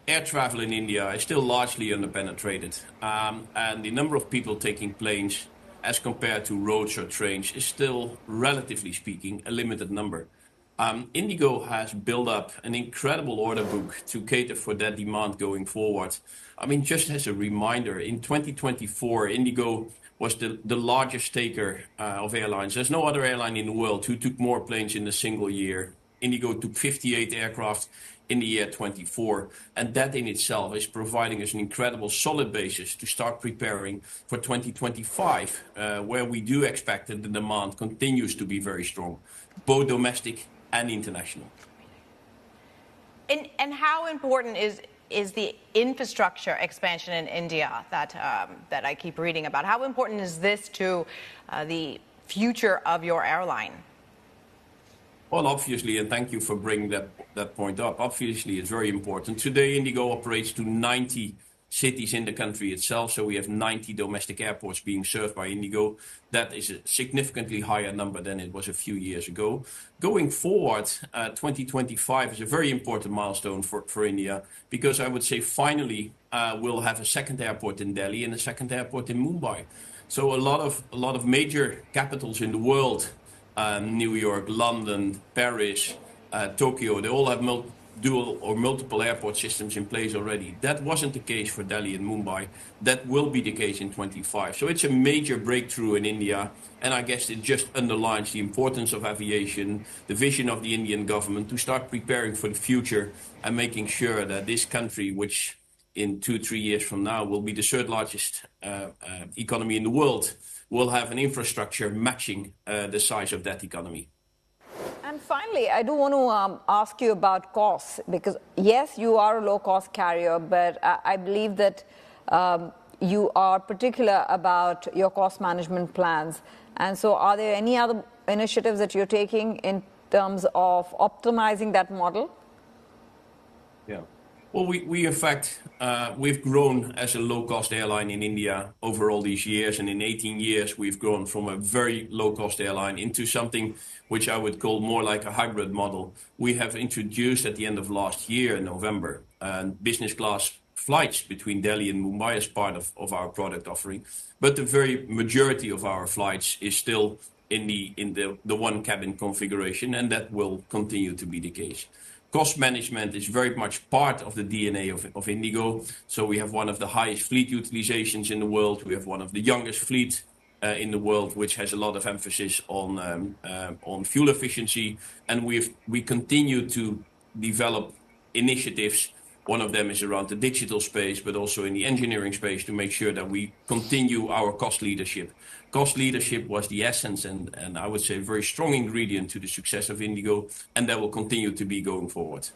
air travel in India is still largely underpenetrated. And the number of people taking planes as compared to roads or trains is still, relatively speaking, a limited number. IndiGo has built up an incredible order book to cater for that demand going forward. I mean, just as a reminder, in 2024, IndiGo was the largest taker of airlines. There's no other airline in the world who took more planes in a single year. IndiGo took 58 aircraft in the year 24, and that in itself is providing us an incredible solid basis to start preparing for 2025, where we do expect that the demand continues to be very strong, both domestic and international. And how important is the infrastructure expansion in India that I keep reading about? How important is this to the future of your airline? Well, obviously, and thank you for bringing that point up. Obviously, it's very important. Today, IndiGo operates to 90 cities in the country itself. So we have 90 domestic airports being served by IndiGo. That is a significantly higher number than it was a few years ago. Going forward, 2025 is a very important milestone for India, because I would say finally we'll have a second airport in Delhi and a second airport in Mumbai. So a lot of major capitals in the world, New York, London, Paris, Tokyo, they all have dual or multiple airport systems in place already. That wasn't the case for Delhi and Mumbai. That will be the case in 25. So it's a major breakthrough in India, and I guess it just underlines the importance of aviation, the vision of the Indian government to start preparing for the future and making sure that this country, which in 2-3 years from now will be the third largest economy in the world, will have an infrastructure matching the size of that economy. And finally, I do want to ask you about costs, because yes, you are a low-cost carrier, but I believe that you are particular about your cost management plans. And so are there any other initiatives that you're taking in terms of optimizing that model? Yeah. Well, we in fact, we've grown as a low-cost airline in India over all these years. And in 18 years, we've grown from a very low-cost airline into something which I would call more like a hybrid model. We have introduced at the end of last year, in November, business class flights between Delhi and Mumbai as part of our product offering. But the very majority of our flights is still in the one cabin configuration, and that will continue to be the case. Cost management is very much part of the DNA of IndiGo. So we have one of the highest fleet utilizations in the world. We have one of the youngest fleet in the world, which has a lot of emphasis on fuel efficiency. And we continue to develop initiatives. One of them is around the digital space, but also in the engineering space, to make sure that we continue our cost leadership. Cost leadership was the essence and I would say a very strong ingredient to the success of IndiGo, and that will continue to be going forward.